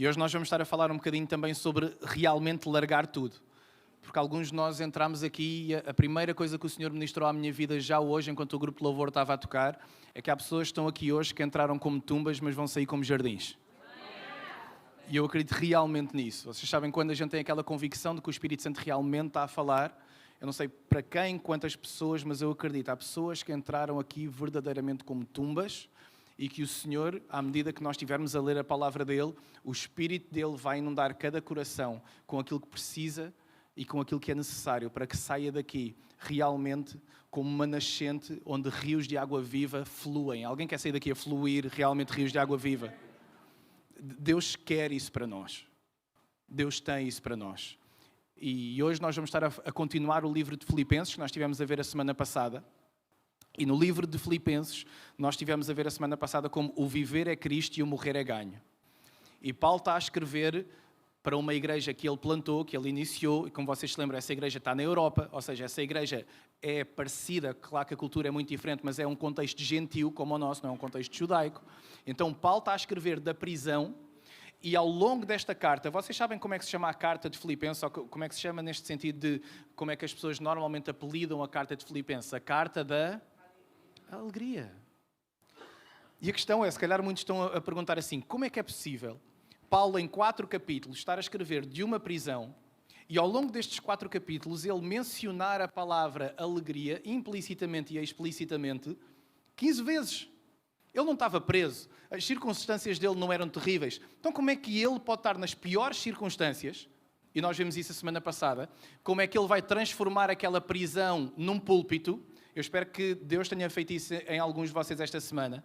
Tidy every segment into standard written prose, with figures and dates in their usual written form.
E hoje nós vamos estar a falar um bocadinho também sobre realmente largar tudo. Porque alguns de nós entramos aqui e a primeira coisa que o Senhor ministrou à minha vida já hoje, enquanto o grupo de louvor estava a tocar, é que há pessoas que estão aqui hoje que entraram como tumbas, mas vão sair como jardins. E eu acredito realmente nisso. Vocês sabem, quando a gente tem aquela convicção de que o Espírito Santo realmente está a falar, eu não sei para quem, quantas pessoas, mas eu acredito. Há pessoas que entraram aqui verdadeiramente como tumbas e que o Senhor, à medida que nós estivermos a ler a palavra dEle, o Espírito dEle vai inundar cada coração com aquilo que precisa e com aquilo que é necessário para que saia daqui realmente como uma nascente onde rios de água viva fluem. Alguém quer sair daqui a fluir realmente rios de água viva? Deus quer isso para nós. Deus tem isso para nós. E hoje nós vamos estar a continuar o livro de Filipenses, que nós estivemos a ver a semana passada. E no livro de Filipenses, nós estivemos a ver a semana passada como o viver é Cristo e o morrer é ganho. E Paulo está a escrever para uma igreja que ele plantou, que ele iniciou, e como vocês se lembram, essa igreja está na Europa, ou seja, essa igreja é parecida, claro que a cultura é muito diferente, mas é um contexto gentil como o nosso, não é um contexto judaico. Então Paulo está a escrever da prisão, e ao longo desta carta, vocês sabem como é que se chama a carta de Filipenses, ou como é que se chama neste sentido de como é que as pessoas normalmente apelidam a carta de Filipenses? A carta da alegria. E a questão é, se calhar muitos estão a perguntar assim, como é que é possível Paulo, em 4 capítulos, estar a escrever de uma prisão e ao longo destes 4 capítulos ele mencionar a palavra alegria implicitamente e explicitamente 15 vezes. Ele não estava preso, as circunstâncias dele não eram terríveis. Então como é que ele pode estar nas piores circunstâncias, e nós vimos isso a semana passada, como é que ele vai transformar aquela prisão num púlpito? Eu espero que Deus tenha feito isso em alguns de vocês esta semana.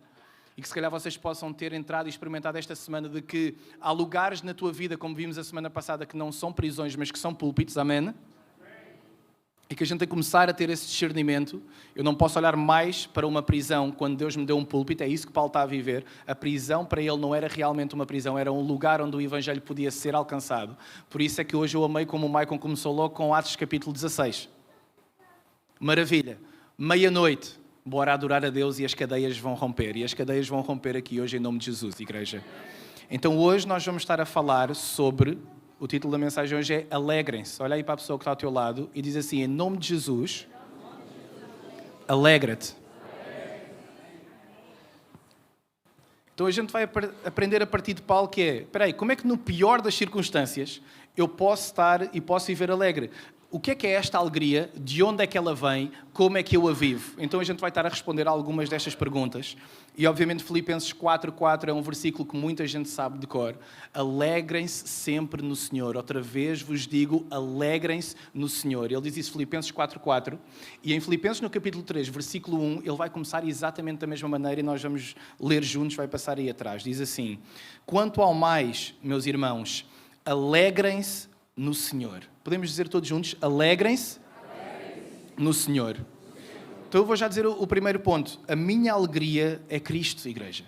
E que se calhar vocês possam ter entrado e experimentado esta semana de que há lugares na tua vida, como vimos a semana passada, que não são prisões, mas que são púlpitos, amém? E que a gente tem que começar a ter esse discernimento. Eu não posso olhar mais para uma prisão quando Deus me deu um púlpito, é isso que Paulo está a viver. A prisão para ele não era realmente uma prisão, era um lugar onde o Evangelho podia ser alcançado. Por isso é que hoje eu amei como o Maicon começou logo com Atos capítulo 16. Maravilha. Meia-noite. Bora adorar a Deus e as cadeias vão romper. E as cadeias vão romper aqui hoje em nome de Jesus, igreja. Então hoje nós vamos estar a falar sobre, o título da mensagem hoje é Alegrem-se. Olha aí para a pessoa que está ao teu lado e diz assim, em nome de Jesus, alegra-te. Então a gente vai aprender a partir de Paulo que é, espera aí, como é que no pior das circunstâncias eu posso estar e posso viver alegre? O que é esta alegria? De onde é que ela vem? Como é que eu a vivo? Então a gente vai estar a responder a algumas destas perguntas. E obviamente Filipenses 4:4 é um versículo que muita gente sabe de cor. Alegrem-se sempre no Senhor. Outra vez vos digo, alegrem-se no Senhor. Ele diz isso em Filipenses 4:4. E em Filipenses no capítulo 3, versículo 1, ele vai começar exatamente da mesma maneira e nós vamos ler juntos, vai passar aí atrás. Diz assim, quanto ao mais, meus irmãos, alegrem-se no Senhor. Podemos dizer todos juntos, alegrem-se no Senhor. Então eu vou já dizer o primeiro ponto. A minha alegria é Cristo, igreja.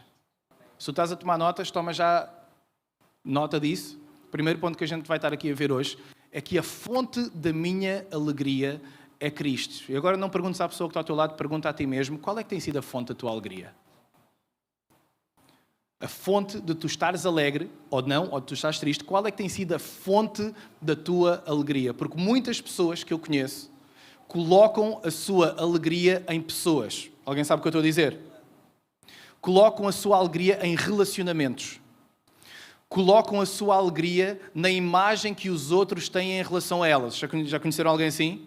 Se tu estás a tomar notas, toma já nota disso. O primeiro ponto que a gente vai estar aqui a ver hoje é que a fonte da minha alegria é Cristo. E agora não perguntes à pessoa que está ao teu lado, pergunta a ti mesmo, qual é que tem sido a fonte da tua alegria? A fonte de tu estares alegre, ou não, ou de tu estares triste, qual é que tem sido a fonte da tua alegria? Porque muitas pessoas que eu conheço colocam a sua alegria em pessoas. Alguém sabe o que eu estou a dizer? Colocam a sua alegria em relacionamentos. Colocam a sua alegria na imagem que os outros têm em relação a elas. Já conheceram alguém assim?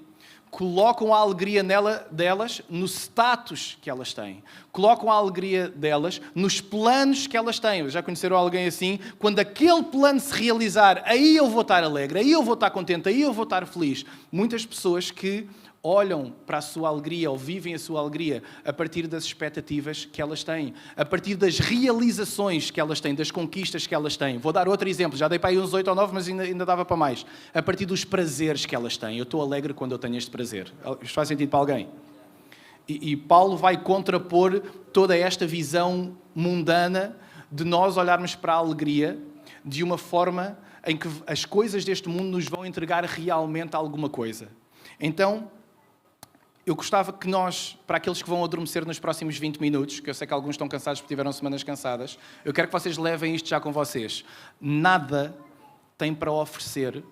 Colocam a alegria delas no status que elas têm. Colocam a alegria delas nos planos que elas têm. Já conheceram alguém assim? Quando aquele plano se realizar, aí eu vou estar alegre, aí eu vou estar contente, aí eu vou estar feliz. Muitas pessoas que olham para a sua alegria ou vivem a sua alegria a partir das expectativas que elas têm, a partir das realizações que elas têm, das conquistas que elas têm. Vou dar outro exemplo, já dei para aí uns 8 ou 9, mas ainda dava para mais. A partir dos prazeres que elas têm. Eu estou alegre quando eu tenho este prazer. Isto faz sentido para alguém? E Paulo vai contrapor toda esta visão mundana de nós olharmos para a alegria de uma forma em que as coisas deste mundo nos vão entregar realmente alguma coisa. Então, eu gostava que nós, para aqueles que vão adormecer nos próximos 20 minutos, que eu sei que alguns estão cansados porque tiveram semanas cansadas, eu quero que vocês levem isto já com vocês. Nada tem para oferecer,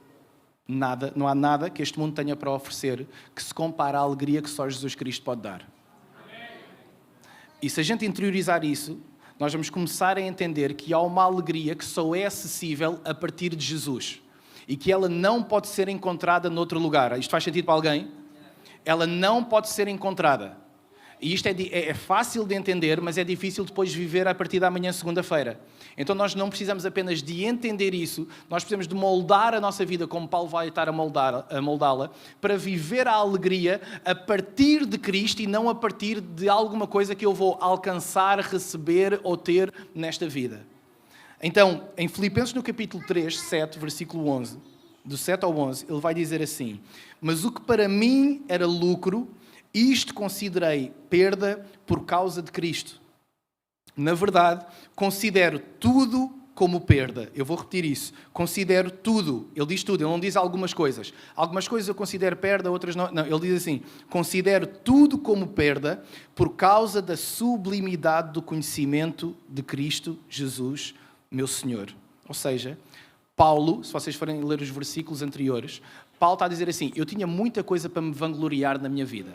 nada, não há nada que este mundo tenha para oferecer que se compare à alegria que só Jesus Cristo pode dar. E se a gente interiorizar isso, nós vamos começar a entender que há uma alegria que só é acessível a partir de Jesus. E que ela não pode ser encontrada noutro lugar. Isto faz sentido para alguém? Ela não pode ser encontrada. E isto é fácil de entender, mas é difícil depois viver a partir da manhã, segunda-feira. Então nós não precisamos apenas de entender isso, nós precisamos de moldar a nossa vida, como Paulo vai estar a moldá-la, para viver a alegria a partir de Cristo e não a partir de alguma coisa que eu vou alcançar, receber ou ter nesta vida. Então, em Filipenses no capítulo 3, 7, versículo 11, do 7 ao 11, ele vai dizer assim: mas o que para mim era lucro, isto considerei perda por causa de Cristo. Na verdade, considero tudo como perda. Eu vou repetir isso. Considero tudo. Ele diz tudo, ele não diz algumas coisas. Algumas coisas eu considero perda, outras não. Não, ele diz assim: considero tudo como perda por causa da sublimidade do conhecimento de Cristo Jesus, meu Senhor. Ou seja, Paulo, se vocês forem ler os versículos anteriores, Paulo está a dizer assim: eu tinha muita coisa para me vangloriar na minha vida.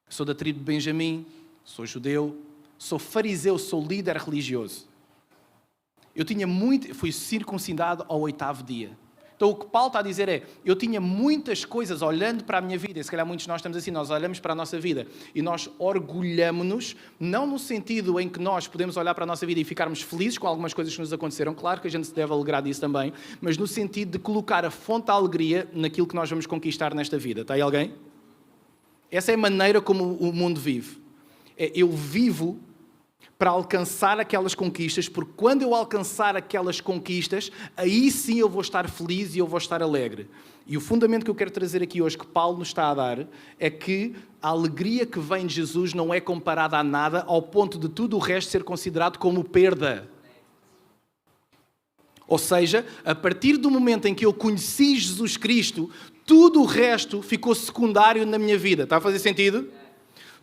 Sou da tribo de Benjamim, sou judeu, sou fariseu, sou líder religioso. Fui circuncidado ao 8º dia. Então o que Paulo está a dizer é, eu tinha muitas coisas olhando para a minha vida, e se calhar muitos de nós estamos assim, nós olhamos para a nossa vida e nós orgulhamos-nos, não no sentido em que nós podemos olhar para a nossa vida e ficarmos felizes com algumas coisas que nos aconteceram, claro que a gente se deve alegrar disso também, mas no sentido de colocar a fonte da alegria naquilo que nós vamos conquistar nesta vida. Está aí alguém? Essa é a maneira como o mundo vive. Eu vivo para alcançar aquelas conquistas, porque quando eu alcançar aquelas conquistas, aí sim eu vou estar feliz e eu vou estar alegre. E o fundamento que eu quero trazer aqui hoje, que Paulo nos está a dar, é que a alegria que vem de Jesus não é comparada a nada, ao ponto de tudo o resto ser considerado como perda. Ou seja, a partir do momento em que eu conheci Jesus Cristo, tudo o resto ficou secundário na minha vida. Está a fazer sentido?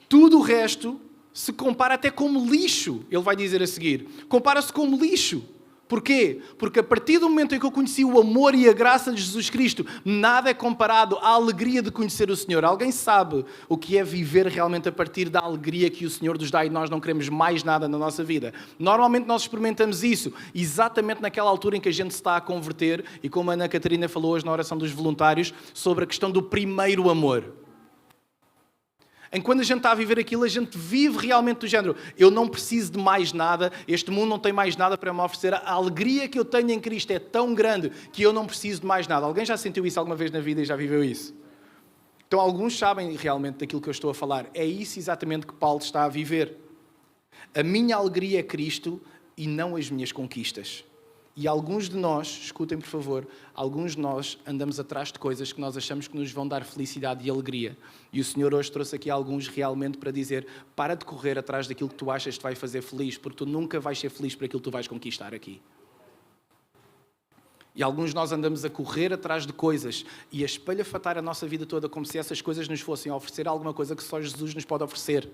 Tudo o resto se compara até como lixo, ele vai dizer a seguir. Compara-se como lixo. Porquê? Porque a partir do momento em que eu conheci o amor e a graça de Jesus Cristo, nada é comparado à alegria de conhecer o Senhor. Alguém sabe o que é viver realmente a partir da alegria que o Senhor nos dá e nós não queremos mais nada na nossa vida? Normalmente nós experimentamos isso exatamente naquela altura em que a gente se está a converter, e como a Ana Catarina falou hoje na oração dos voluntários, sobre a questão do primeiro amor. Quando a gente está a viver aquilo, a gente vive realmente do género: eu não preciso de mais nada, este mundo não tem mais nada para me oferecer, a alegria que eu tenho em Cristo é tão grande que eu não preciso de mais nada. Alguém já sentiu isso alguma vez na vida e já viveu isso? Então alguns sabem realmente daquilo que eu estou a falar. É isso exatamente que Paulo está a viver. A minha alegria é Cristo e não as minhas conquistas. E alguns de nós, escutem por favor, alguns de nós andamos atrás de coisas que nós achamos que nos vão dar felicidade e alegria. E o Senhor hoje trouxe aqui alguns realmente para dizer: para de correr atrás daquilo que tu achas que te vai fazer feliz, porque tu nunca vais ser feliz por aquilo que tu vais conquistar aqui. E alguns de nós andamos a correr atrás de coisas e a espalhafatar a nossa vida toda como se essas coisas nos fossem oferecer alguma coisa que só Jesus nos pode oferecer.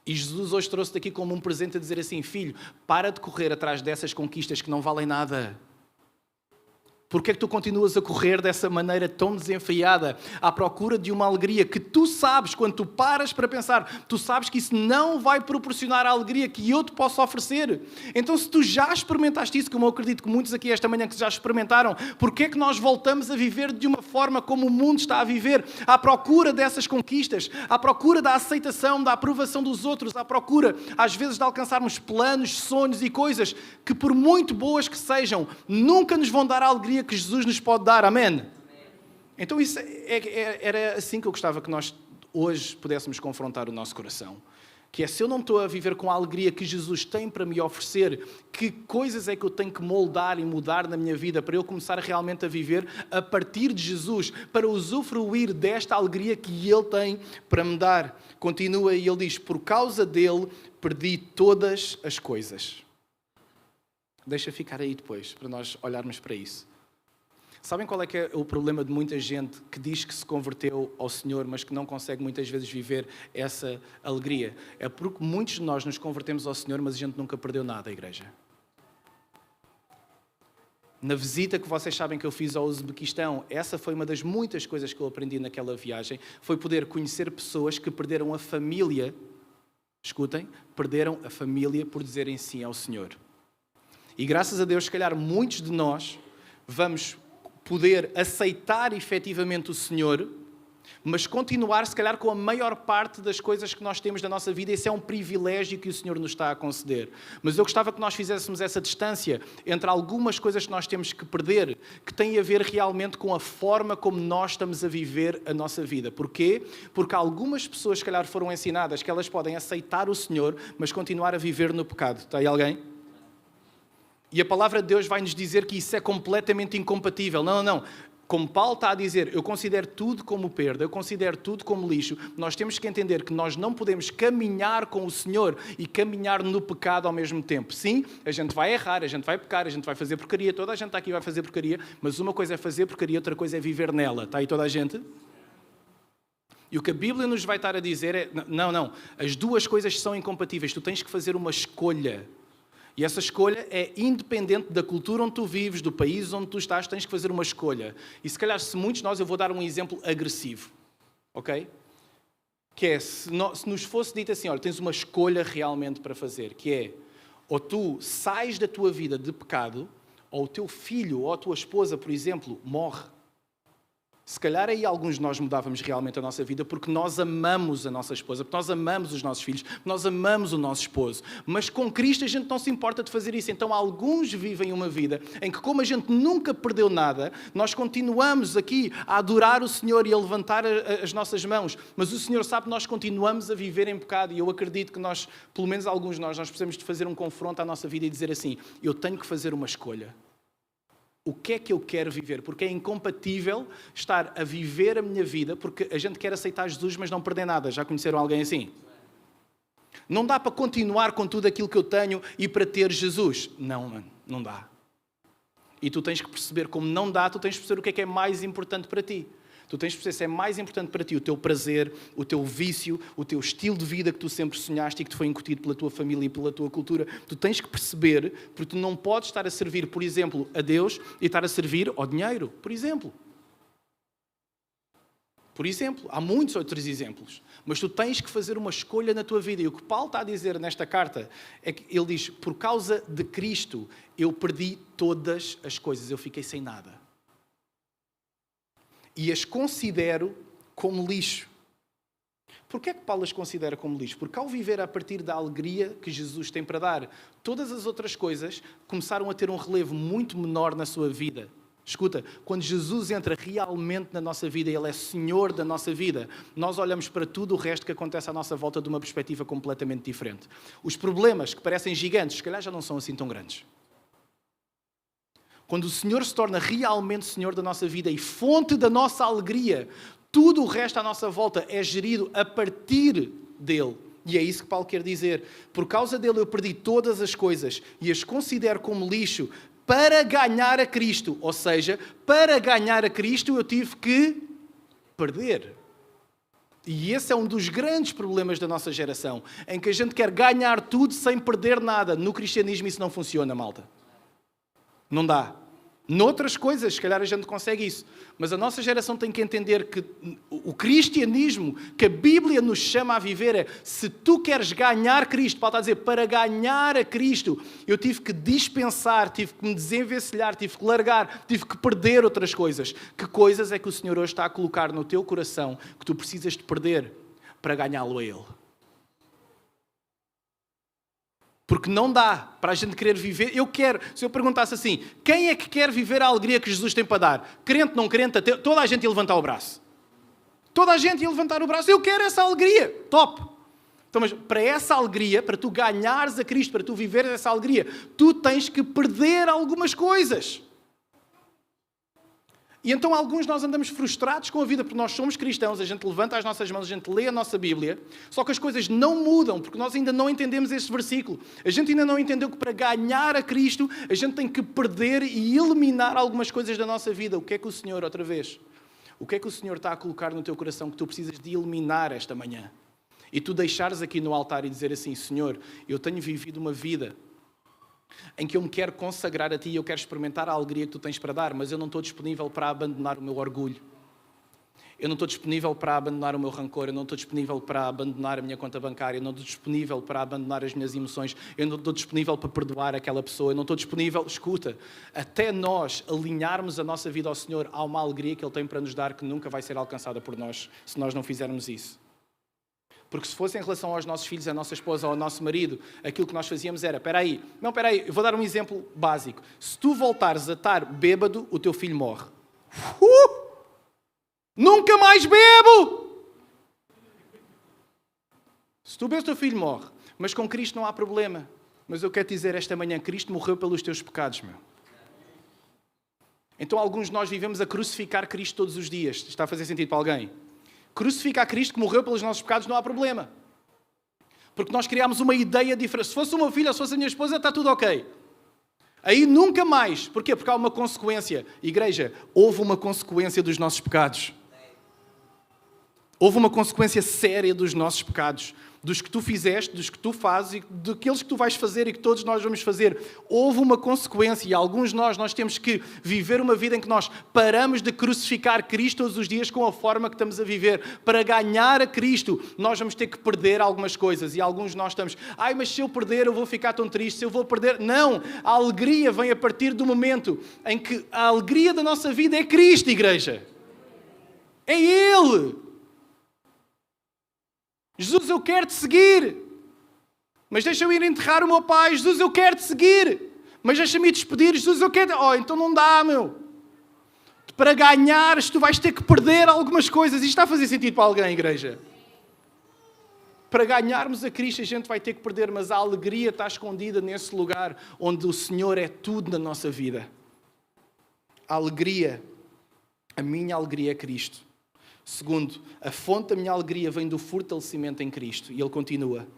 E Jesus hoje trouxe-te aqui como um presente a dizer assim: filho, para de correr atrás dessas conquistas que não valem nada. Porquê é que tu continuas a correr dessa maneira tão desenfreada, à procura de uma alegria que tu sabes, quando tu paras para pensar, tu sabes que isso não vai proporcionar a alegria que eu te posso oferecer? Então, se tu já experimentaste isso, como eu acredito que muitos aqui esta manhã que já experimentaram, porquê é que nós voltamos a viver de uma forma como o mundo está a viver? À procura dessas conquistas, à procura da aceitação, da aprovação dos outros, à procura, às vezes, de alcançarmos planos, sonhos e coisas que, por muito boas que sejam, nunca nos vão dar a alegria que Jesus nos pode dar. Amém? Então isso era assim que eu gostava que nós hoje pudéssemos confrontar o nosso coração. Que é, se eu não estou a viver com a alegria que Jesus tem para me oferecer, que coisas é que eu tenho que moldar e mudar na minha vida para eu começar realmente a viver a partir de Jesus, para usufruir desta alegria que Ele tem para me dar. Continua e ele diz: por causa dele perdi todas as coisas. Deixa ficar aí depois, para nós olharmos para isso. Sabem qual é que é o problema de muita gente que diz que se converteu ao Senhor, mas que não consegue muitas vezes viver essa alegria? É porque muitos de nós nos convertemos ao Senhor, mas a gente nunca perdeu nada, igreja. Na visita que vocês sabem que eu fiz ao Uzbequistão, essa foi uma das muitas coisas que eu aprendi naquela viagem, foi poder conhecer pessoas que perderam a família, escutem, perderam a família por dizerem sim ao Senhor. E graças a Deus, se calhar muitos de nós vamos poder aceitar efetivamente o Senhor, mas continuar, se calhar, com a maior parte das coisas que nós temos na nossa vida. Esse é um privilégio que o Senhor nos está a conceder. Mas eu gostava que nós fizéssemos essa distância entre algumas coisas que nós temos que perder, que têm a ver realmente com a forma como nós estamos a viver a nossa vida. Porquê? Porque algumas pessoas, se calhar, foram ensinadas que elas podem aceitar o Senhor, mas continuar a viver no pecado. Está aí alguém? E a palavra de Deus vai nos dizer que isso é completamente incompatível. Não. Como Paulo está a dizer, eu considero tudo como perda, eu considero tudo como lixo. Nós temos que entender que nós não podemos caminhar com o Senhor e caminhar no pecado ao mesmo tempo. Sim, a gente vai errar, a gente vai pecar, a gente vai fazer porcaria. Toda a gente aqui vai fazer porcaria, mas uma coisa é fazer porcaria, outra coisa é viver nela. Está aí toda a gente? E o que a Bíblia nos vai estar a dizer é, não, as duas coisas são incompatíveis. Tu tens que fazer uma escolha. E essa escolha é independente da cultura onde tu vives, do país onde tu estás, tens que fazer uma escolha. E se calhar, se muitos de nós, eu vou dar um exemplo agressivo, ok? Que é, se nos fosse dito assim, olha, tens uma escolha realmente para fazer, que é, ou tu sais da tua vida de pecado, ou o teu filho ou a tua esposa, por exemplo, morre. Se calhar aí alguns de nós mudávamos realmente a nossa vida porque nós amamos a nossa esposa, porque nós amamos os nossos filhos, porque nós amamos o nosso esposo. Mas com Cristo a gente não se importa de fazer isso. Então alguns vivem uma vida em que, como a gente nunca perdeu nada, nós continuamos aqui a adorar o Senhor e a levantar as nossas mãos. Mas o Senhor sabe que nós continuamos a viver em pecado e eu acredito que nós, pelo menos alguns de nós precisamos de fazer um confronto à nossa vida e dizer assim, eu tenho que fazer uma escolha. O que é que eu quero viver? Porque é incompatível estar a viver a minha vida, porque a gente quer aceitar Jesus, mas não perder nada. Já conheceram alguém assim? Não dá para continuar com tudo aquilo que eu tenho e para ter Jesus. Não, mano, não dá. E tu tens que perceber como não dá, tu tens que perceber o que é mais importante para ti. Tu tens de perceber se é mais importante para ti o teu prazer, o teu vício, o teu estilo de vida que tu sempre sonhaste e que te foi incutido pela tua família e pela tua cultura. Tu tens que perceber, porque tu não podes estar a servir, por exemplo, a Deus e estar a servir ao dinheiro, por exemplo. Por exemplo, há muitos outros exemplos. Mas tu tens que fazer uma escolha na tua vida. E o que Paulo está a dizer nesta carta é que ele diz, por causa de Cristo, eu perdi todas as coisas, eu fiquei sem nada. E as considero como lixo. Porquê é que Paulo as considera como lixo? Porque ao viver a partir da alegria que Jesus tem para dar, todas as outras coisas começaram a ter um relevo muito menor na sua vida. Escuta, quando Jesus entra realmente na nossa vida, Ele é Senhor da nossa vida, nós olhamos para tudo o resto que acontece à nossa volta de uma perspectiva completamente diferente. Os problemas que parecem gigantes, se calhar já não são assim tão grandes. Quando o Senhor se torna realmente Senhor da nossa vida e fonte da nossa alegria, tudo o resto à nossa volta é gerido a partir dele. E é isso que Paulo quer dizer. Por causa dele eu perdi todas as coisas e as considero como lixo para ganhar a Cristo. Ou seja, para ganhar a Cristo eu tive que perder. E esse é um dos grandes problemas da nossa geração, em que a gente quer ganhar tudo sem perder nada. No cristianismo isso não funciona, malta. Não dá. Noutras coisas, se calhar a gente consegue isso. Mas a nossa geração tem que entender que o cristianismo que a Bíblia nos chama a viver é, se tu queres ganhar Cristo, Paulo está a dizer, para ganhar a Cristo, eu tive que dispensar, tive que me desenvencilhar, tive que largar, tive que perder outras coisas. Que coisas é que o Senhor hoje está a colocar no teu coração que tu precisas de perder para ganhá-lo a Ele? Porque não dá para a gente querer viver. Se eu perguntasse assim, quem é que quer viver a alegria que Jesus tem para dar? Crente, não crente, toda a gente ia levantar o braço. Toda a gente ia levantar o braço. Eu quero essa alegria. Top. Então, mas para essa alegria, para tu ganhares a Cristo, para tu viveres essa alegria, tu tens que perder algumas coisas. E então alguns de nós andamos frustrados com a vida, porque nós somos cristãos, a gente levanta as nossas mãos, a gente lê a nossa Bíblia, só que as coisas não mudam, porque nós ainda não entendemos este versículo. A gente ainda não entendeu que para ganhar a Cristo, a gente tem que perder e eliminar algumas coisas da nossa vida. O que é que o Senhor, outra vez, o que é que o Senhor está a colocar no teu coração que tu precisas de eliminar esta manhã? E tu deixares aqui no altar e dizer assim, Senhor, eu tenho vivido uma vida em que eu me quero consagrar a Ti e eu quero experimentar a alegria que Tu tens para dar, mas eu não estou disponível para abandonar o meu orgulho. Eu não estou disponível para abandonar o meu rancor, eu não estou disponível para abandonar a minha conta bancária, eu não estou disponível para abandonar as minhas emoções, eu não estou disponível para perdoar aquela pessoa, eu não estou disponível, escuta, até nós alinharmos a nossa vida ao Senhor, há uma alegria que Ele tem para nos dar que nunca vai ser alcançada por nós, se nós não fizermos isso. Porque se fosse em relação aos nossos filhos, à nossa esposa ou ao nosso marido, aquilo que nós fazíamos era, espera aí, eu vou dar um exemplo básico. Se tu voltares a estar bêbado, o teu filho morre. Nunca mais bebo! Se tu bebes, o teu filho morre. Mas com Cristo não há problema. Mas eu quero te dizer esta manhã, Cristo morreu pelos teus pecados, meu. Então alguns de nós vivemos a crucificar Cristo todos os dias. Está a fazer sentido para alguém? Crucificar Cristo que morreu pelos nossos pecados não há problema. Porque nós criámos uma ideia diferente. Se fosse o meu filho ou se fosse a minha esposa, está tudo ok. Aí nunca mais. Porquê? Porque há uma consequência. Igreja, houve uma consequência dos nossos pecados. Houve uma consequência séria dos nossos pecados. Dos que tu fizeste, dos que tu fazes e daqueles que tu vais fazer e que todos nós vamos fazer. Houve uma consequência e alguns de nós temos que viver uma vida em que nós paramos de crucificar Cristo todos os dias com a forma que estamos a viver. Para ganhar a Cristo, nós vamos ter que perder algumas coisas e alguns de nós estamos, mas se eu perder eu vou ficar tão triste, se eu vou perder... Não! A alegria vem a partir do momento em que a alegria da nossa vida é Cristo, igreja. É Ele! Jesus, eu quero-te seguir, mas deixa-me ir enterrar o meu pai. Jesus, eu quero-te seguir, mas deixa-me ir despedir. Jesus, eu quero... então não dá, meu. Para ganhares, tu vais ter que perder algumas coisas. Isto está a fazer sentido para alguém, igreja? Para ganharmos a Cristo, a gente vai ter que perder, mas a alegria está escondida nesse lugar onde o Senhor é tudo na nossa vida. A alegria, a minha alegria é Cristo. Segundo, a fonte da minha alegria vem do fortalecimento em Cristo. E ele continua.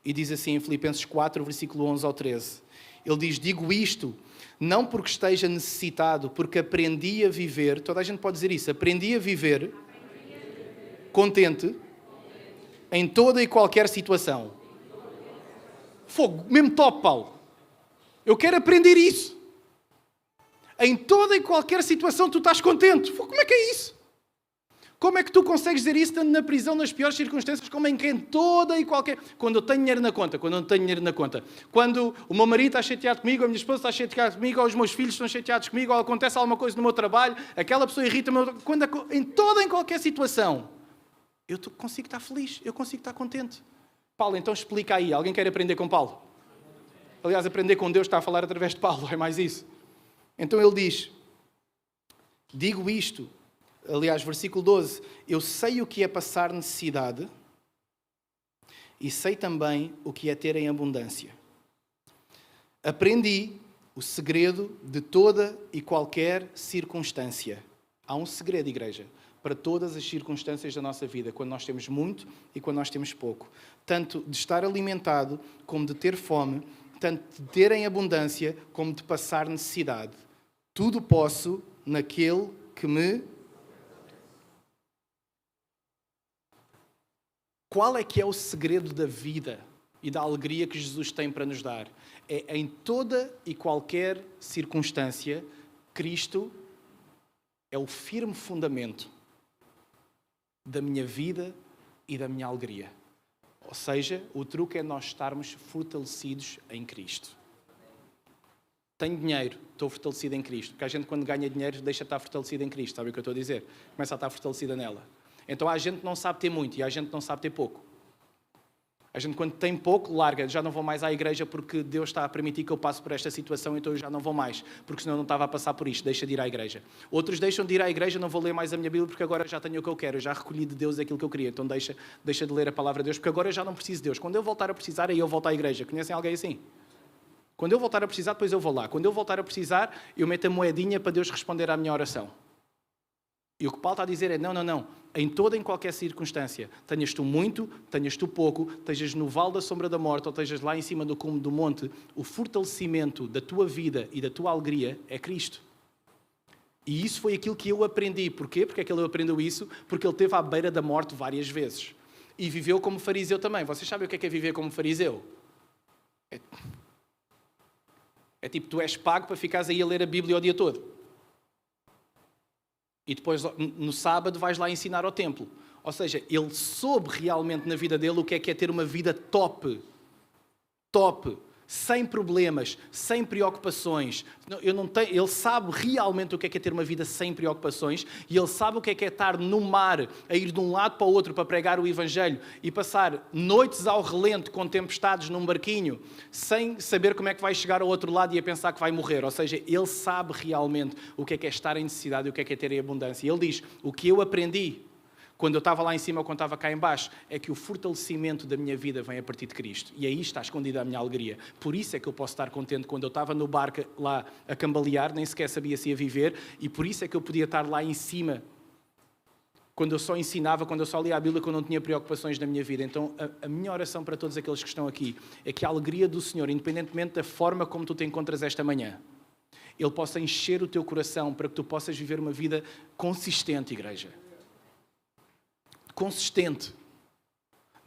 E diz assim em Filipenses 4, versículo 11 ao 13. Ele diz, digo isto, não porque esteja necessitado, porque aprendi a viver. Toda a gente pode dizer isso. Aprendi a viver contente em toda e qualquer situação. Fogo, mesmo top, Paulo. Eu quero aprender isso. Em toda e qualquer situação tu estás contente. Fogo, como é que é isso? Como é que tu consegues dizer isso estando na prisão, nas piores circunstâncias, como em que em toda e qualquer... Quando eu tenho dinheiro na conta, quando eu não tenho dinheiro na conta. Quando o meu marido está chateado comigo, a minha esposa está chateada comigo, ou os meus filhos estão chateados comigo, ou acontece alguma coisa no meu trabalho, aquela pessoa irrita-me. Em toda e qualquer situação, eu consigo estar feliz, eu consigo estar contente. Paulo, então explica aí. Alguém quer aprender com Paulo? Aliás, aprender com Deus está a falar através de Paulo, é mais isso. Então ele diz, digo isto... Aliás, versículo 12, eu sei o que é passar necessidade e sei também o que é ter em abundância. Aprendi o segredo de toda e qualquer circunstância. Há um segredo, igreja, para todas as circunstâncias da nossa vida, quando nós temos muito e quando nós temos pouco. Tanto de estar alimentado, como de ter fome, tanto de ter em abundância, como de passar necessidade. Tudo posso naquele que me... Qual é que é o segredo da vida e da alegria que Jesus tem para nos dar? É em toda e qualquer circunstância, Cristo é o firme fundamento da minha vida e da minha alegria. Ou seja, o truque é nós estarmos fortalecidos em Cristo. Tenho dinheiro, estou fortalecido em Cristo. Porque a gente quando ganha dinheiro deixa de estar fortalecido em Cristo. Sabe o que eu estou a dizer? Começa a estar fortalecida nela. Então a gente não sabe ter muito e a gente não sabe ter pouco. A gente quando tem pouco, larga. Já não vou mais à igreja porque Deus está a permitir que eu passe por esta situação, então eu já não vou mais. Porque senão eu não estava a passar por isto, deixa de ir à igreja. Outros deixam de ir à igreja, não vou ler mais a minha Bíblia porque agora já tenho o que eu quero. Eu já recolhi de Deus aquilo que eu queria. Então deixa de ler a palavra de Deus porque agora eu já não preciso de Deus. Quando eu voltar a precisar, aí eu volto à igreja. Conhecem alguém assim? Quando eu voltar a precisar, depois eu vou lá. Quando eu voltar a precisar, eu meto a moedinha para Deus responder à minha oração. E o que Paulo está a dizer é, não. Em toda e em qualquer circunstância, tenhas tu muito, tenhas tu pouco, estejas no vale da sombra da morte ou estejas lá em cima do cume do monte, o fortalecimento da tua vida e da tua alegria é Cristo. E isso foi aquilo que eu aprendi. Porquê? Porque é que ele aprendeu isso? Porque ele esteve à beira da morte várias vezes. E viveu como fariseu também. Vocês sabem o que é viver como fariseu? É tipo, tu és pago para ficares aí a ler a Bíblia o dia todo. E depois, no sábado, vais lá ensinar ao templo. Ou seja, ele soube realmente na vida dele o que é ter uma vida top. Top. Sem problemas, sem preocupações. Ele sabe realmente o que é ter uma vida sem preocupações e ele sabe o que é estar no mar, a ir de um lado para o outro para pregar o Evangelho e passar noites ao relento com tempestades num barquinho sem saber como é que vai chegar ao outro lado e a pensar que vai morrer. Ou seja, ele sabe realmente o que é estar em necessidade e o que é ter em abundância. E ele diz, o que eu aprendi quando eu estava lá em cima ou quando estava cá em baixo, é que o fortalecimento da minha vida vem a partir de Cristo. E aí está escondida a minha alegria. Por isso é que eu posso estar contente quando eu estava no barco lá a cambalear, nem sequer sabia se ia viver, e por isso é que eu podia estar lá em cima, quando eu só ensinava, quando eu só lia a Bíblia, quando eu não tinha preocupações na minha vida. Então, a minha oração para todos aqueles que estão aqui é que a alegria do Senhor, independentemente da forma como tu te encontras esta manhã, Ele possa encher o teu coração para que tu possas viver uma vida consistente, igreja. Consistente.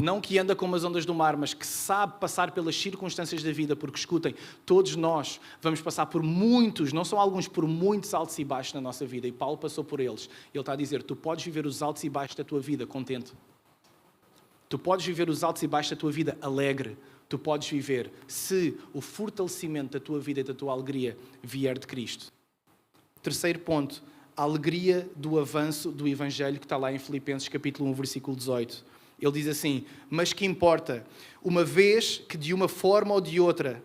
Não que anda como as ondas do mar, mas que sabe passar pelas circunstâncias da vida, porque escutem, todos nós vamos passar por muitos, não são alguns, por muitos altos e baixos na nossa vida, e Paulo passou por eles. Ele está a dizer, tu podes viver os altos e baixos da tua vida contente. Tu podes viver os altos e baixos da tua vida alegre. Tu podes viver se o fortalecimento da tua vida e da tua alegria vier de Cristo. Terceiro ponto, a alegria do avanço do Evangelho que está lá em Filipenses capítulo 1, versículo 18. Ele diz assim, mas que importa, uma vez que de uma forma ou de outra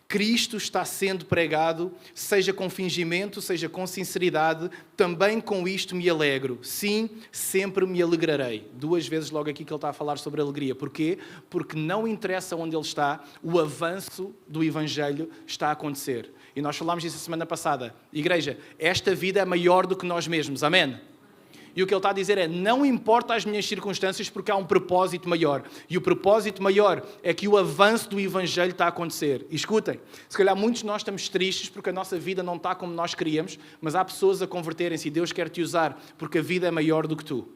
Cristo está sendo pregado, seja com fingimento, seja com sinceridade, também com isto me alegro. Sim, sempre me alegrarei. 2 vezes logo aqui que ele está a falar sobre alegria. Porquê? Porque não interessa onde ele está, o avanço do Evangelho está a acontecer. E nós falámos disso a semana passada. Igreja, esta vida é maior do que nós mesmos. Amém? E o que ele está a dizer é, não importa as minhas circunstâncias porque há um propósito maior. E o propósito maior é que o avanço do Evangelho está a acontecer. E escutem, se calhar muitos de nós estamos tristes porque a nossa vida não está como nós queríamos, mas há pessoas a converterem-se e Deus quer te usar porque a vida é maior do que tu.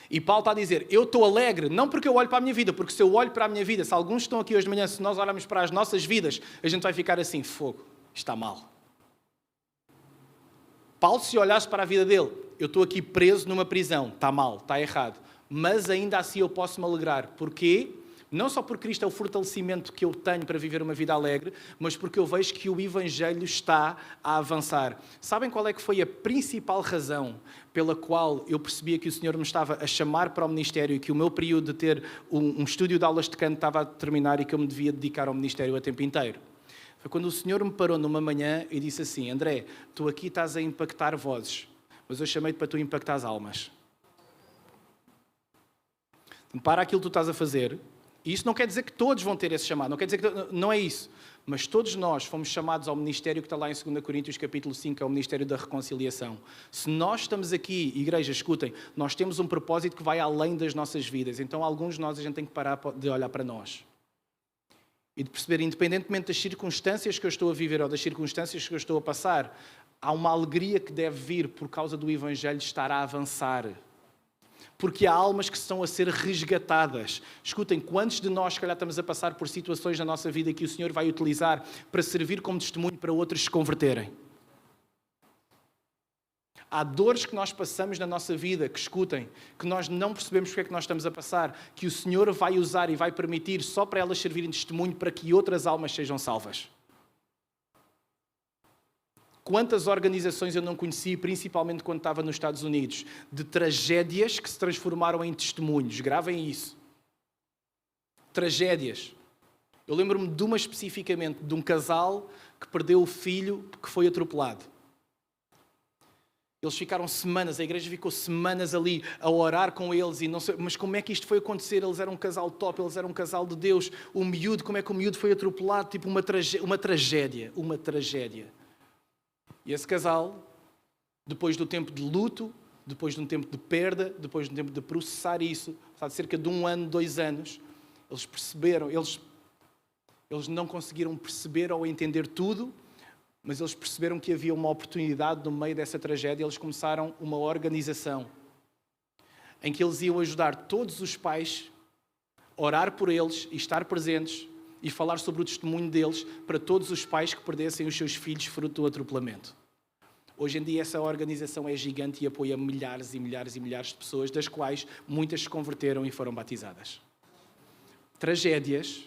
E Paulo está a dizer, eu estou alegre, não porque eu olho para a minha vida, porque se eu olho para a minha vida, se alguns estão aqui hoje de manhã, se nós olharmos para as nossas vidas, a gente vai ficar assim, fogo, está mal. Paulo, se olhasse para a vida dele, eu estou aqui preso numa prisão, está mal, está errado, mas ainda assim eu posso me alegrar. Porquê? Não só porque Cristo é o fortalecimento que eu tenho para viver uma vida alegre, mas porque eu vejo que o Evangelho está a avançar. Sabem qual é que foi a principal razão pela qual eu percebia que o Senhor me estava a chamar para o ministério e que o meu período de ter um estúdio de aulas de canto estava a terminar e que eu me devia dedicar ao ministério a tempo inteiro? Foi quando o Senhor me parou numa manhã e disse assim, André, tu aqui estás a impactar vozes, mas eu chamei-te para tu impactar as almas. Então, para aquilo que tu estás a fazer, e isso não quer dizer que todos vão ter esse chamado, não quer dizer que não é isso, mas todos nós fomos chamados ao ministério que está lá em 2 Coríntios capítulo 5, é o ministério da reconciliação. Se nós estamos aqui, igreja, escutem, nós temos um propósito que vai além das nossas vidas, então alguns de nós a gente tem que parar de olhar para nós. E de perceber, independentemente das circunstâncias que eu estou a viver ou das circunstâncias que eu estou a passar, há uma alegria que deve vir por causa do Evangelho estar a avançar. Porque há almas que estão a ser resgatadas. Escutem, quantos de nós, se calhar, estamos a passar por situações na nossa vida que o Senhor vai utilizar para servir como testemunho para outros se converterem? Há dores que nós passamos na nossa vida, que escutem, que nós não percebemos porque é que nós estamos a passar, que o Senhor vai usar e vai permitir só para elas servirem de testemunho para que outras almas sejam salvas. Quantas organizações eu não conheci, principalmente quando estava nos Estados Unidos, de tragédias que se transformaram em testemunhos. Gravem isso. Tragédias. Eu lembro-me de uma especificamente, de um casal que perdeu o filho que foi atropelado. Eles ficaram semanas, a igreja ficou semanas ali a orar com eles e não sei, mas como é que isto foi acontecer? Eles eram um casal top, eles eram um casal de Deus. O miúdo, como é que o miúdo foi atropelado? Tipo uma tragédia. E esse casal Depois do tempo de luto, depois de um tempo de perda, depois de um tempo de processar isso, de cerca de 1 ano, 2 anos, eles perceberam, eles não conseguiram perceber ou entender tudo, mas eles perceberam que havia uma oportunidade no meio dessa tragédia. Eles começaram uma organização em que eles iam ajudar todos os pais, orar por eles e estar presentes e falar sobre o testemunho deles para todos os pais que perdessem os seus filhos fruto do atropelamento. Hoje em dia essa organização é gigante e apoia milhares e milhares e milhares de pessoas, das quais muitas se converteram e foram batizadas. Tragédias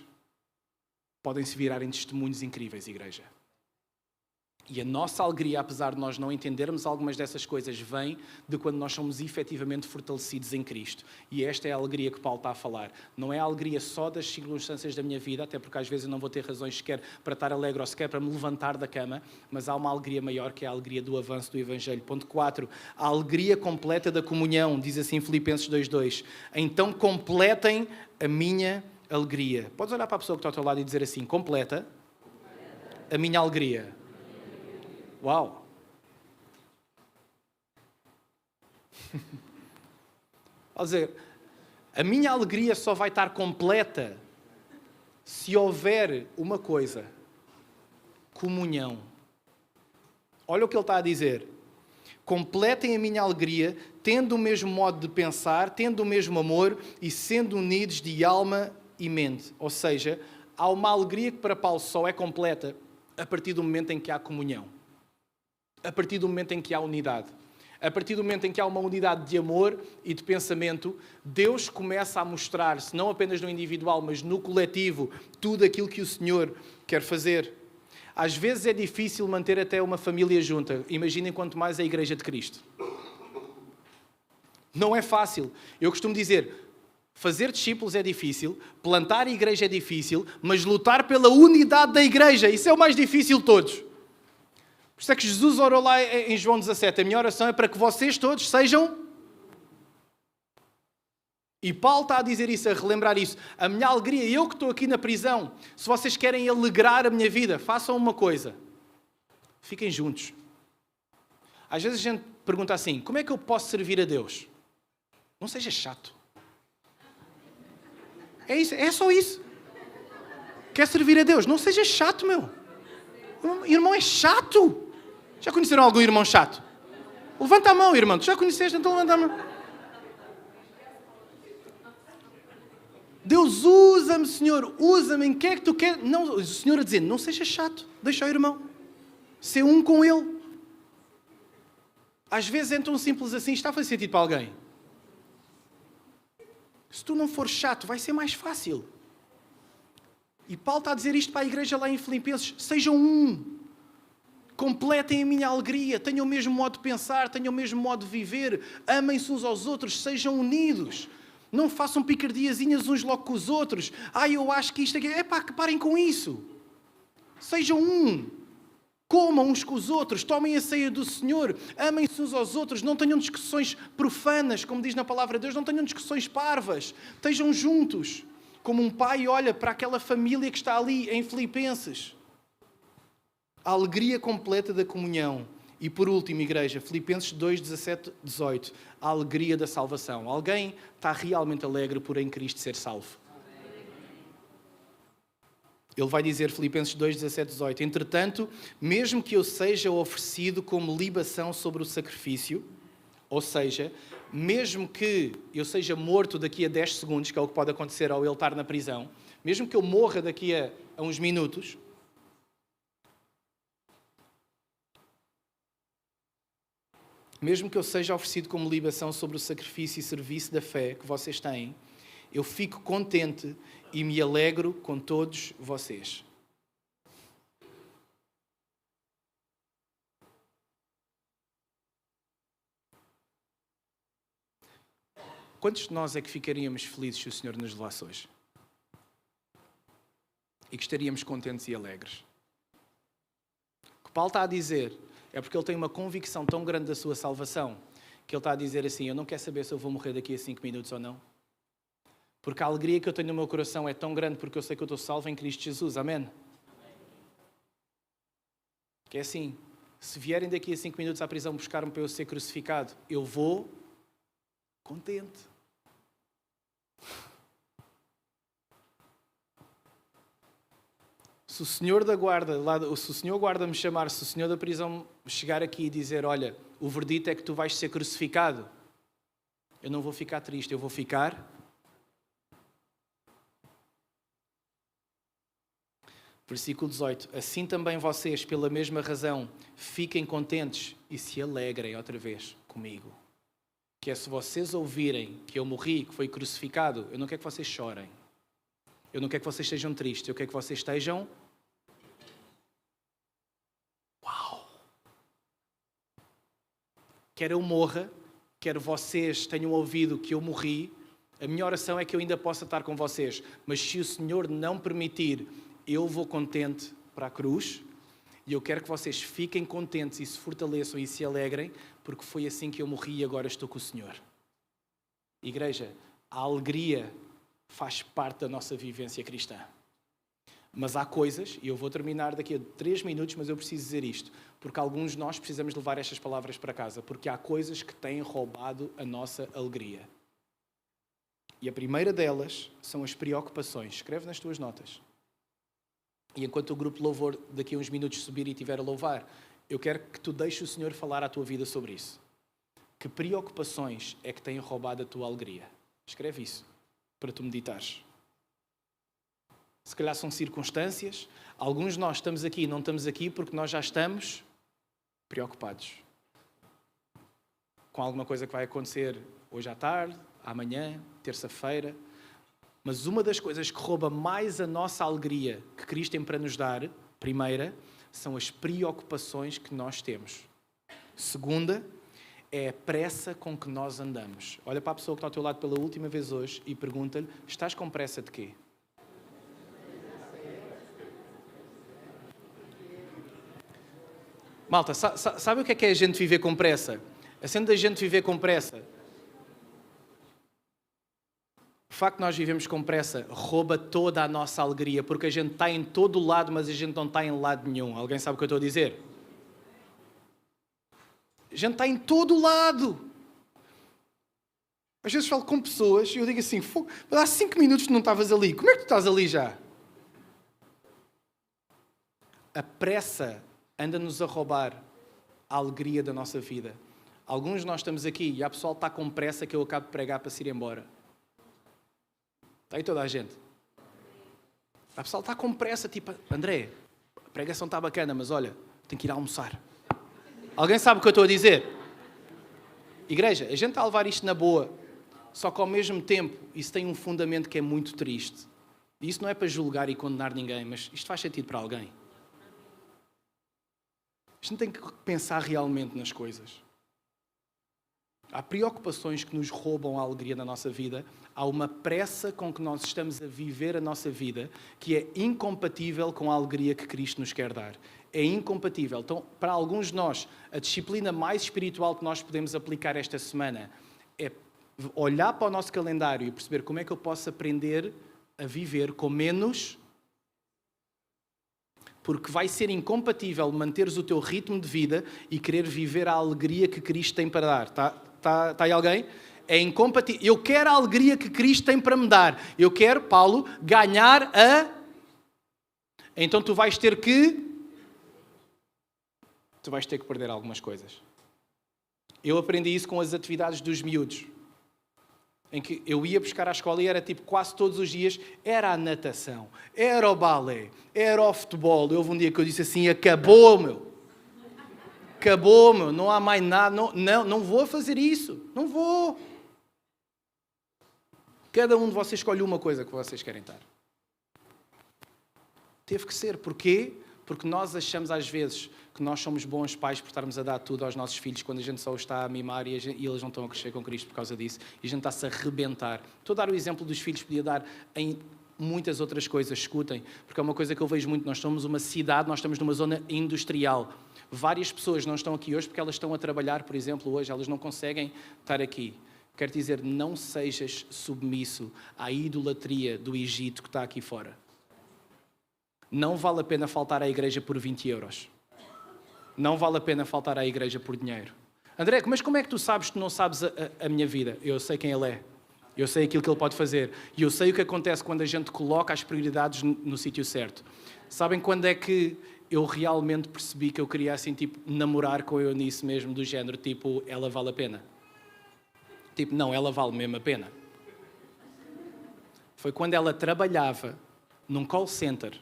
podem se virar em testemunhos incríveis, igreja. E a nossa alegria, apesar de nós não entendermos algumas dessas coisas, vem de quando nós somos efetivamente fortalecidos em Cristo. E esta é a alegria que Paulo está a falar. Não é a alegria só das circunstâncias da minha vida, até porque às vezes eu não vou ter razões sequer para estar alegre ou sequer para me levantar da cama, mas há uma alegria maior, que é a alegria do avanço do Evangelho. Ponto 4. A alegria completa da comunhão, diz assim Filipenses 2:2. Então completem a minha alegria. Podes olhar para a pessoa que está ao teu lado e dizer assim: completa a minha alegria. Uau! Quer dizer, a minha alegria só vai estar completa se houver uma coisa: comunhão. Olha o que ele está a dizer. Completem a minha alegria, tendo o mesmo modo de pensar, tendo o mesmo amor e sendo unidos de alma e mente. Ou seja, há uma alegria que para Paulo só é completa a partir do momento em que há comunhão. A partir do momento em que há unidade. A partir do momento em que há uma unidade de amor e de pensamento, Deus começa a mostrar-se, não apenas no individual, mas no coletivo, tudo aquilo que o Senhor quer fazer. Às vezes é difícil manter até uma família junta. Imaginem quanto mais a Igreja de Cristo. Não é fácil. Eu costumo dizer, fazer discípulos é difícil, plantar a igreja é difícil, mas lutar pela unidade da igreja, isso é o mais difícil de todos. Por isso é que Jesus orou lá em João 17. A minha oração é para que vocês todos sejam... E Paulo está a dizer isso, a relembrar isso. A minha alegria, eu que estou aqui na prisão, se vocês querem alegrar a minha vida, façam uma coisa. Fiquem juntos. Às vezes a gente pergunta assim, como é que eu posso servir a Deus? Não seja chato. É isso, é só isso. Quer servir a Deus? Não seja chato, meu. Irmão é chato. Já conheceram algum irmão chato? Levanta a mão, irmão. Tu já conheceste? Então levanta a mão. Deus, usa-me, Senhor. Usa-me em que é que tu queres. Não, o Senhor a dizer, não seja chato. Deixa o irmão. Ser um com ele. Às vezes é tão simples assim. Está a fazer sentido para alguém? Se tu não for chato, vai ser mais fácil. E Paulo está a dizer isto para a igreja lá em Filipenses. Sejam um. Completem a minha alegria. Tenham o mesmo modo de pensar. Tenham o mesmo modo de viver. Amem-se uns aos outros. Sejam unidos. Não façam picardiazinhas uns logo com os outros. Eu acho que isto aqui... parem com isso. Sejam um. Comam uns com os outros. Tomem a ceia do Senhor. Amem-se uns aos outros. Não tenham discussões profanas, como diz na palavra de Deus. Não tenham discussões parvas. Estejam juntos. Como um pai olha para aquela família que está ali em Filipenses. A alegria completa da comunhão. E por último, igreja, Filipenses 2, 17, 18. A alegria da salvação. Alguém está realmente alegre por em Cristo ser salvo? Ele vai dizer, Filipenses 2, 17, 18. Entretanto, mesmo que eu seja oferecido como libação sobre o sacrifício, ou seja, mesmo que eu seja morto daqui a 10 segundos, que é o que pode acontecer ao ele estar na prisão, mesmo que eu morra daqui a uns minutos, mesmo que eu seja oferecido como libação sobre o sacrifício e serviço da fé que vocês têm, eu fico contente e me alegro com todos vocês. Quantos de nós é que ficaríamos felizes se o Senhor nos levasse hoje? E que estaríamos contentes e alegres? O que Paulo está a dizer é porque ele tem uma convicção tão grande da sua salvação, que ele está a dizer assim, eu não quero saber se eu vou morrer daqui a 5 minutos ou não. Porque a alegria que eu tenho no meu coração é tão grande porque eu sei que eu estou salvo em Cristo Jesus. Amém? Que é assim, Se vierem daqui a 5 minutos à prisão buscar-me para eu ser crucificado, eu vou contente. Se o senhor da guarda, se o senhor guarda me chamar, se o senhor da prisão chegar aqui e dizer, olha, o verdito é que tu vais ser crucificado, eu não vou ficar triste, eu vou ficar... Versículo 18. Assim também vocês, pela mesma razão, fiquem contentes e se alegrem outra vez comigo. Que é se vocês ouvirem que eu morri, que foi crucificado, eu não quero que vocês chorem. Eu não quero que vocês estejam tristes, eu quero que vocês estejam... Uau! Quer eu morra, quer vocês tenham ouvido que eu morri, a minha oração é que eu ainda possa estar com vocês. Mas se o Senhor não permitir, eu vou contente para a cruz e eu quero que vocês fiquem contentes e se fortaleçam e se alegrem, porque foi assim que eu morri e agora estou com o Senhor. Igreja, a alegria faz parte da nossa vivência cristã. Mas há coisas, e eu vou terminar daqui a 3 minutos, mas eu preciso dizer isto, porque alguns de nós precisamos levar estas palavras para casa, porque há coisas que têm roubado a nossa alegria. E a primeira delas são as preocupações. Escreve nas tuas notas. E enquanto o grupo de louvor daqui a uns minutos subir e estiver a louvar, eu quero que tu deixes o Senhor falar à tua vida sobre isso. Que preocupações é que têm roubado a tua alegria? Escreve isso, para tu meditares. Se calhar são circunstâncias. Alguns de nós estamos aqui e não estamos aqui porque nós já estamos preocupados com alguma coisa que vai acontecer hoje à tarde, amanhã, terça-feira. Mas uma das coisas que rouba mais a nossa alegria que Cristo tem para nos dar, primeira, são as preocupações que nós temos. Segunda, é a pressa com que nós andamos. Olha para a pessoa que está ao teu lado pela última vez hoje e pergunta-lhe, estás com pressa de quê? Malta, sabe o que é a gente viver com pressa? A cena da gente viver com pressa... O facto de nós vivemos com pressa rouba toda a nossa alegria, porque a gente está em todo o lado, mas a gente não está em lado nenhum. Alguém sabe o que eu estou a dizer? A gente está em todo o lado. Às vezes falo com pessoas e eu digo assim, há 5 minutos que não estavas ali. Como é que tu estás ali já? A pressa anda-nos a roubar a alegria da nossa vida. Alguns de nós estamos aqui e há pessoal que está com pressa que eu acabo de pregar para se ir embora. Está aí toda a gente. A pessoa está com pressa, tipo, André, a pregação está bacana, mas olha, tenho que ir almoçar. Alguém sabe o que eu estou a dizer? Igreja, a gente está a levar isto na boa, só que ao mesmo tempo isso tem um fundamento que é muito triste. E isso não é para julgar e condenar ninguém, mas isto faz sentido para alguém. A gente tem que pensar realmente nas coisas. Há preocupações que nos roubam a alegria da nossa vida. Há uma pressa com que nós estamos a viver a nossa vida que é incompatível com a alegria que Cristo nos quer dar. É incompatível. Então, para alguns de nós, a disciplina mais espiritual que nós podemos aplicar esta semana é olhar para o nosso calendário e perceber como é que eu posso aprender a viver com menos, porque vai ser incompatível manteres o teu ritmo de vida e querer viver a alegria que Cristo tem para dar. Está aí alguém? É incompatível. Eu quero a alegria que Cristo tem para me dar. Eu quero, Paulo, ganhar a... Então tu vais ter que perder algumas coisas. Eu aprendi isso com as atividades dos miúdos. Em que eu ia buscar à escola e era tipo quase todos os dias, era a natação, era o balé, era o futebol. Houve um dia que eu disse assim, acabou, meu, não há mais nada, não vou fazer isso, não vou. Cada um de vocês escolhe uma coisa que vocês querem estar. Teve que ser, porquê? Porque nós achamos às vezes que nós somos bons pais por estarmos a dar tudo aos nossos filhos quando a gente só os está a mimar e eles não estão a crescer com Cristo por causa disso e a gente está-se a arrebentar. Estou a dar o exemplo dos filhos, podia dar em muitas outras coisas, escutem, porque é uma coisa que eu vejo muito. Nós somos uma cidade, nós estamos numa zona industrial. Várias pessoas não estão aqui hoje porque elas estão a trabalhar, por exemplo, hoje, elas não conseguem estar aqui. Quero dizer, não sejas submisso à idolatria do Egito que está aqui fora. Não vale a pena faltar à igreja por 20 euros. Não vale a pena faltar à igreja por dinheiro. André, mas como é que tu sabes que tu não sabes a minha vida? Eu sei quem ele é. Eu sei aquilo que ele pode fazer. E eu sei o que acontece quando a gente coloca as prioridades no sítio certo. Sabem quando é que eu realmente percebi que eu queria, assim, tipo, namorar com a Eunice mesmo, do género, tipo, ela vale a pena? Tipo, não, ela vale mesmo a pena. Foi quando ela trabalhava num call center.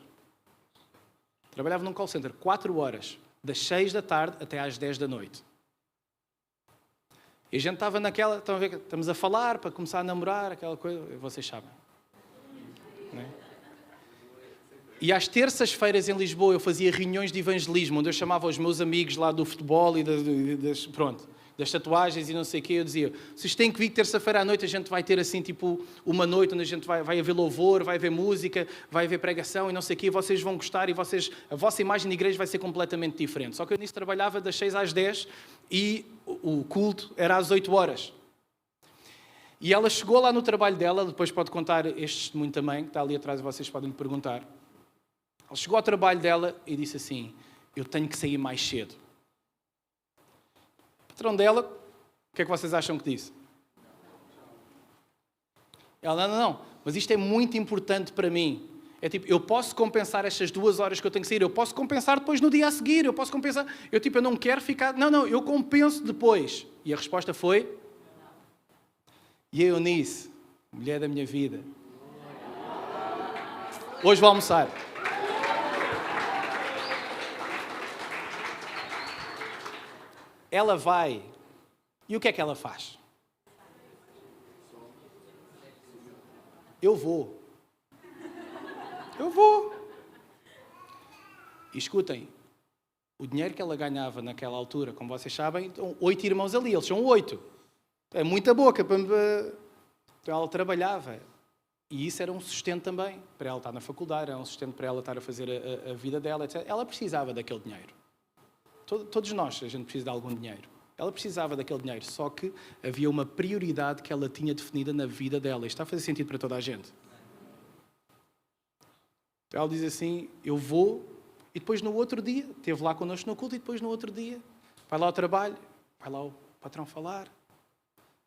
Trabalhava num call center 4 horas, das 6 da tarde até às 10 da noite. E a gente estava naquela, estão a ver, estamos a falar para começar a namorar, aquela coisa, vocês sabem. Não é? E às terças-feiras em Lisboa eu fazia reuniões de evangelismo, onde eu chamava os meus amigos lá do futebol e das tatuagens e não sei o quê. Eu dizia, vocês têm que vir terça-feira à noite, a gente vai ter assim tipo uma noite onde a gente vai haver louvor, vai haver música, vai haver pregação e não sei o quê, e vocês vão gostar e a vossa imagem de igreja vai ser completamente diferente. Só que eu nisso trabalhava das 6 às 10 e o culto era às 8 horas. E ela chegou lá no trabalho dela, depois pode contar este testemunho também, que está ali atrás e vocês podem lhe perguntar. Ela chegou ao trabalho dela e disse assim, eu tenho que sair mais cedo. O patrão dela, o que é que vocês acham que disse? Ela, não, mas isto é muito importante para mim. É tipo, eu posso compensar estas 2 horas que eu tenho que sair, eu posso compensar depois no dia a seguir, eu posso compensar... Eu não quero ficar... Não, eu compenso depois. E a resposta foi... E a Eunice, mulher da minha vida, hoje vou almoçar. Ela vai, e o que é que ela faz? Eu vou. E escutem, o dinheiro que ela ganhava naquela altura, como vocês sabem, estão 8 irmãos ali, eles são 8. É muita boca. Então ela trabalhava. E isso era um sustento também, para ela estar na faculdade, era um sustento para ela estar a fazer a vida dela, etc. Ela precisava daquele dinheiro. Todos nós, a gente precisa de algum dinheiro. Ela precisava daquele dinheiro, só que havia uma prioridade que ela tinha definida na vida dela. Isto está a fazer sentido para toda a gente. Então ela diz assim, eu vou, e depois no outro dia, esteve lá connosco no culto, e depois no outro dia, vai lá ao trabalho, vai lá o patrão falar.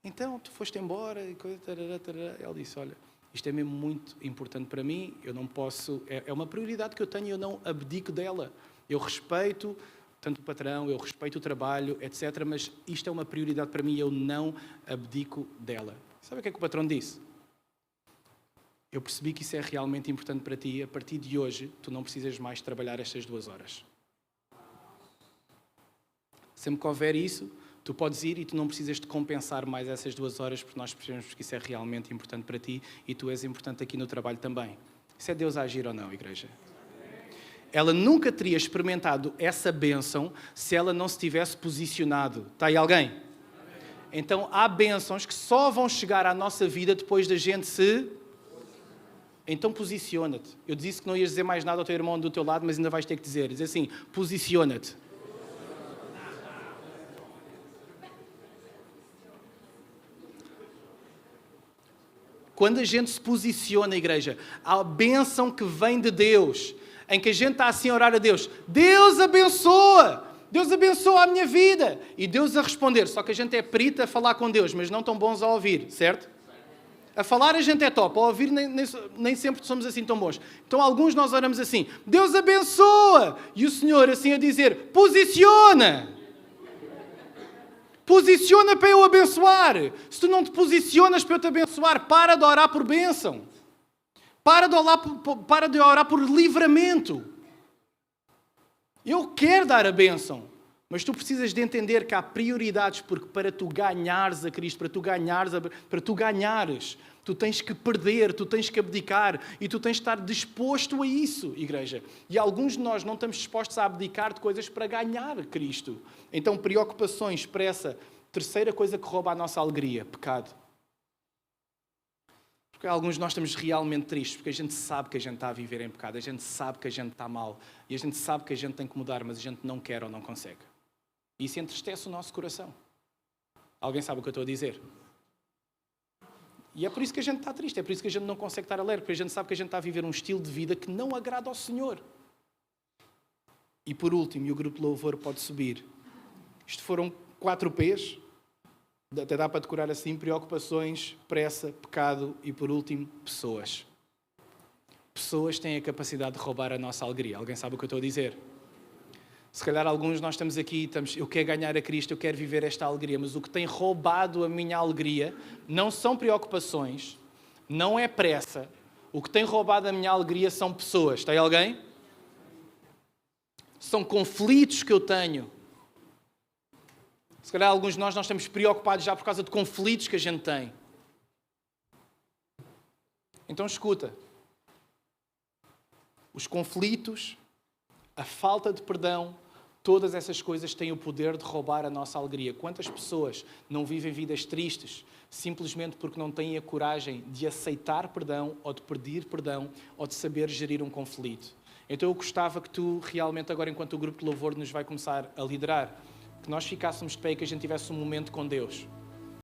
Então, tu foste embora, e coisa, tarará, tarará. Ela disse, olha, isto é mesmo muito importante para mim, eu não posso, é uma prioridade que eu tenho e eu não abdico dela. Eu respeito tanto o patrão, eu respeito o trabalho, etc. Mas isto é uma prioridade para mim e eu não abdico dela. Sabe o que é que o patrão disse? Eu percebi que isso é realmente importante para ti. A partir de hoje, tu não precisas mais trabalhar estas 2 horas. Sempre que houver isso, tu podes ir e tu não precisas de compensar mais essas 2 horas, porque nós percebemos que isso é realmente importante para ti e tu és importante aqui no trabalho também. Isso é Deus a agir ou não, igreja? Ela nunca teria experimentado essa bênção se ela não se tivesse posicionado. Está aí alguém? Então, há bênçãos que só vão chegar à nossa vida depois da gente se... Então, posiciona-te. Eu disse que não ias dizer mais nada ao teu irmão do teu lado, mas ainda vais ter que dizer. Diz assim, posiciona-te. Quando a gente se posiciona, igreja, há a bênção que vem de Deus, em que a gente está assim a orar a Deus. Deus abençoa! Deus abençoa a minha vida! E Deus a responder. Só que a gente é perito a falar com Deus, mas não tão bons a ouvir, certo? A falar a gente é top, a ouvir nem sempre somos assim tão bons. Então alguns nós oramos assim, Deus abençoa! E o Senhor assim a dizer, posiciona! Posiciona para eu abençoar. Se tu não te posicionas para eu te abençoar, para de orar por bênção. Para de orar por livramento. Eu quero dar a bênção, mas tu precisas de entender que há prioridades, porque para tu ganhares a Cristo, para tu ganhares, tu tens que perder, tu tens que abdicar e tu tens de estar disposto a isso, igreja. E alguns de nós não estamos dispostos a abdicar de coisas para ganhar Cristo. Então, preocupações para essa terceira coisa que rouba a nossa alegria, pecado. Porque alguns de nós estamos realmente tristes, porque a gente sabe que a gente está a viver em pecado, a gente sabe que a gente está mal, e a gente sabe que a gente tem que mudar, mas a gente não quer ou não consegue. E isso entristece o nosso coração. Alguém sabe o que eu estou a dizer? E é por isso que a gente está triste, é por isso que a gente não consegue estar alegre, porque a gente sabe que a gente está a viver um estilo de vida que não agrada ao Senhor. E por último, e o grupo de louvor pode subir. Isto foram 4 P's, até dá para decorar assim: preocupações, pressa, pecado e por último, pessoas. Pessoas têm a capacidade de roubar a nossa alegria. Alguém sabe o que eu estou a dizer? Se calhar alguns de nós estamos aqui, eu quero ganhar a Cristo, eu quero viver esta alegria, mas o que tem roubado a minha alegria não são preocupações, não é pressa. O que tem roubado a minha alegria são pessoas. Está aí alguém? São conflitos que eu tenho. Se calhar alguns de nós estamos preocupados já por causa de conflitos que a gente tem. Então escuta. Os conflitos, a falta de perdão, todas essas coisas têm o poder de roubar a nossa alegria. Quantas pessoas não vivem vidas tristes simplesmente porque não têm a coragem de aceitar perdão ou de pedir perdão ou de saber gerir um conflito? Então eu gostava que tu realmente agora, enquanto o grupo de louvor nos vai começar a liderar, que nós ficássemos de pé e que a gente tivesse um momento com Deus.